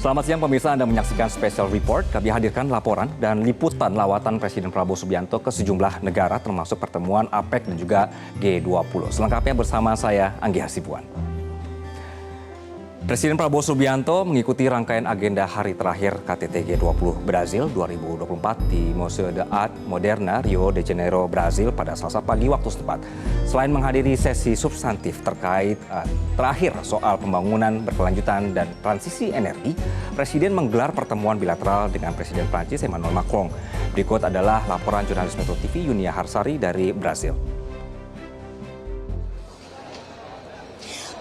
Selamat siang pemirsa, Anda menyaksikan Special Report. Kami hadirkan laporan dan liputan lawatan Presiden Prabowo Subianto ke sejumlah negara termasuk pertemuan APEC dan juga G20. Selengkapnya bersama saya, Anggi Hasibuan. Presiden Prabowo Subianto mengikuti rangkaian agenda hari terakhir KTT G20 Brazil 2024 di Museu de Arte Moderna, Rio de Janeiro, Brazil pada Selasa pagi waktu setempat. Selain menghadiri sesi substantif terkait terakhir soal pembangunan berkelanjutan dan transisi energi, Presiden menggelar pertemuan bilateral dengan Presiden Prancis Emmanuel Macron. Berikut adalah laporan jurnalis Metro TV Yunia Harsari dari Brazil.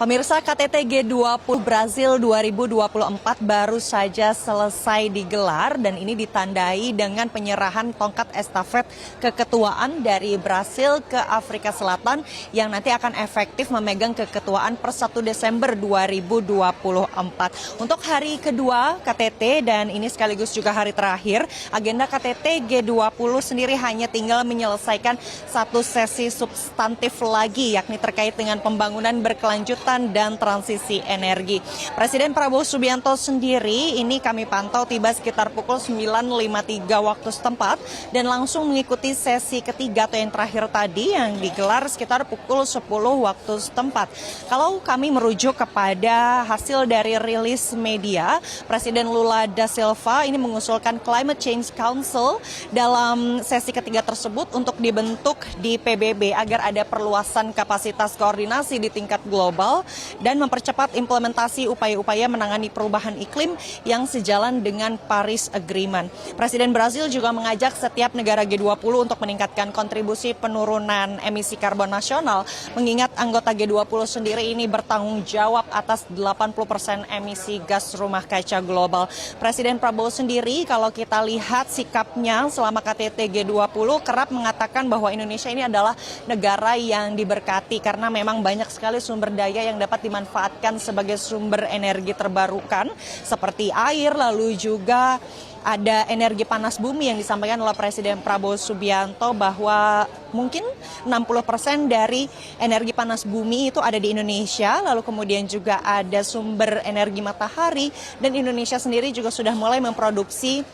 Pemirsa, KTT G20 Brazil 2024 baru saja selesai digelar dan ini ditandai dengan penyerahan tongkat estafet keketuaan dari Brasil ke Afrika Selatan yang nanti akan efektif memegang keketuaan per 1 Desember 2024. Untuk hari kedua KTT dan ini sekaligus juga hari terakhir, agenda KTT G20 sendiri hanya tinggal menyelesaikan satu sesi substantif lagi, yakni terkait dengan pembangunan berkelanjutan dan transisi energi. Presiden Prabowo Subianto sendiri ini kami pantau tiba sekitar pukul 9.53 waktu setempat dan langsung mengikuti sesi ketiga atau yang terakhir tadi yang digelar sekitar pukul 10 waktu setempat. Kalau kami merujuk kepada hasil dari rilis media, Presiden Lula da Silva ini mengusulkan Climate Change Council dalam sesi ketiga tersebut untuk dibentuk di PBB agar ada perluasan kapasitas koordinasi di tingkat global dan mempercepat implementasi upaya-upaya menangani perubahan iklim yang sejalan dengan Paris Agreement. Presiden Brazil juga mengajak setiap negara G20 untuk meningkatkan kontribusi penurunan emisi karbon nasional, mengingat anggota G20 sendiri ini bertanggung jawab atas 80% emisi gas rumah kaca global. Presiden Prabowo sendiri kalau kita lihat sikapnya selama KTT G20 kerap mengatakan bahwa Indonesia ini adalah negara yang diberkati karena memang banyak sekali sumber daya yang dapat dimanfaatkan sebagai sumber energi terbarukan seperti air, lalu juga ada energi panas bumi yang disampaikan oleh Presiden Prabowo Subianto bahwa mungkin 60% dari energi panas bumi itu ada di Indonesia, lalu kemudian juga ada sumber energi matahari dan Indonesia sendiri juga sudah mulai memproduksi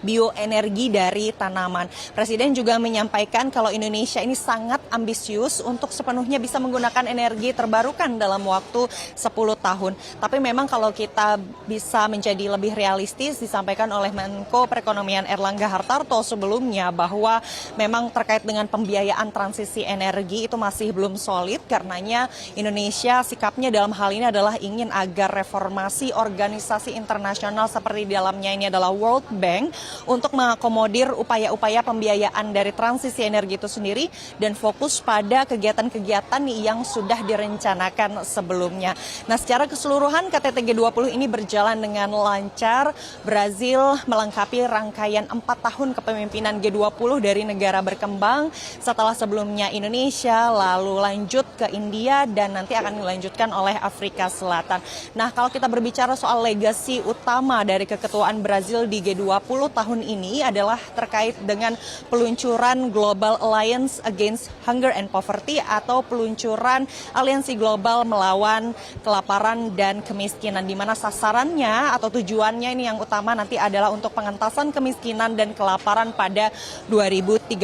bioenergi dari tanaman. Presiden juga menyampaikan kalau Indonesia ini sangat ambisius untuk sepenuhnya bisa menggunakan energi terbarukan dalam waktu 10 tahun. Tapi memang kalau kita bisa menjadi lebih realistis, disampaikan oleh Menko Perekonomian Erlangga Hartarto sebelumnya bahwa memang terkait dengan pembiayaan transisi energi itu masih belum solid karenanya Indonesia sikapnya dalam hal ini adalah ingin agar reformasi organisasi internasional seperti di dalamnya ini adalah World Bank untuk mengakomodir upaya-upaya pembiayaan dari transisi energi itu sendiri dan fokus pada kegiatan-kegiatan yang sudah direncanakan sebelumnya. Nah, secara keseluruhan KTT G20 ini berjalan dengan lancar. Brazil melengkapi rangkaian 4 tahun kepemimpinan G20 dari negara berkembang setelah sebelumnya Indonesia, lalu lanjut ke India dan nanti akan dilanjutkan oleh Afrika Selatan. Nah, kalau kita berbicara soal legasi utama dari keketuaan Brazil di G20 tahun ini adalah terkait dengan peluncuran Global Alliance Against Hunger and Poverty atau peluncuran aliansi global melawan kelaparan dan kemiskinan, di mana sasarannya atau tujuannya ini yang utama nanti adalah untuk pengentasan kemiskinan dan kelaparan pada 2030.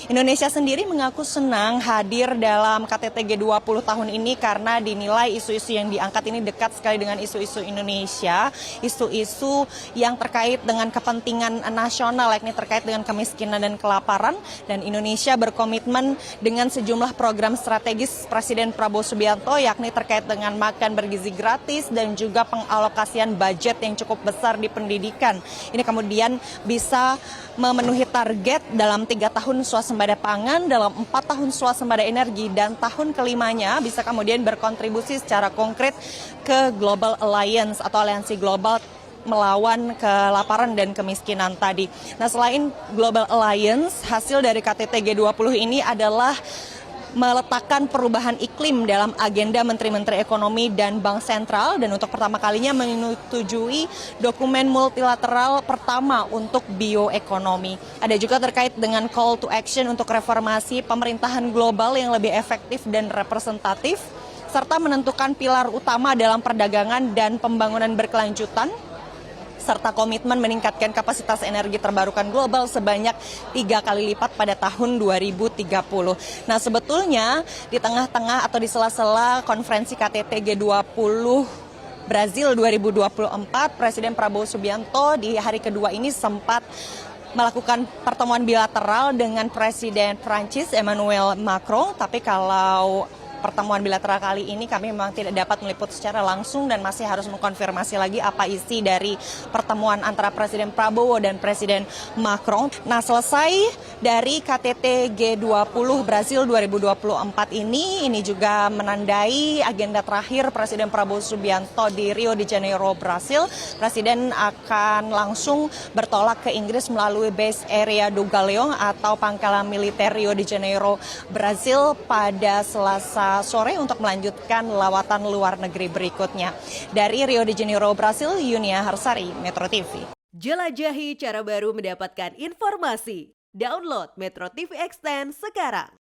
Indonesia sendiri mengaku senang hadir dalam KTT G20 tahun ini karena dinilai isu-isu yang diangkat ini dekat sekali dengan isu-isu Indonesia, isu-isu yang terkait dengan kepentingan nasional yakni terkait dengan kemiskinan dan kelaparan, dan Indonesia berkomitmen dengan sejumlah program strategis Presiden Prabowo Subianto yakni terkait dengan makan bergizi gratis dan juga pengalokasian budget yang cukup besar di pendidikan. Ini kemudian bisa memenuhi target dalam 3 tahun swasembada pangan, dalam 4 tahun swasembada energi, dan tahun kelimanya bisa kemudian berkontribusi secara konkret ke Global Alliance atau aliansi global melawan kelaparan dan kemiskinan tadi. Nah, selain Global Alliance, hasil dari KTT G20 ini adalah meletakkan perubahan iklim dalam agenda Menteri-Menteri Ekonomi dan Bank Sentral, dan untuk pertama kalinya menyetujui dokumen multilateral pertama untuk bioekonomi. Ada juga terkait dengan call to action untuk reformasi pemerintahan global yang lebih efektif dan representatif, serta menentukan pilar utama dalam perdagangan dan pembangunan berkelanjutan serta komitmen meningkatkan kapasitas energi terbarukan global sebanyak 3 kali lipat pada tahun 2030. Nah, sebetulnya di tengah-tengah atau di sela-sela konferensi KTT G20 Brazil 2024, Presiden Prabowo Subianto di hari kedua ini sempat melakukan pertemuan bilateral dengan Presiden Prancis Emmanuel Macron, tapi kalau pertemuan bilateral kali ini kami memang tidak dapat meliput secara langsung dan masih harus mengkonfirmasi lagi apa isi dari pertemuan antara Presiden Prabowo dan Presiden Macron. Nah, selesai dari KTT G20 Brazil 2024 ini juga menandai agenda terakhir Presiden Prabowo Subianto di Rio de Janeiro, Brasil. Presiden akan langsung bertolak ke Inggris melalui Base Area do Galeão atau pangkalan militer Rio de Janeiro, Brasil pada Selasa sore untuk melanjutkan lawatan luar negeri berikutnya. Dari Rio de Janeiro, Brasil, Yunia Harsari, Metro TV. Jelajahi cara baru mendapatkan informasi. Download Metro TV Extend sekarang.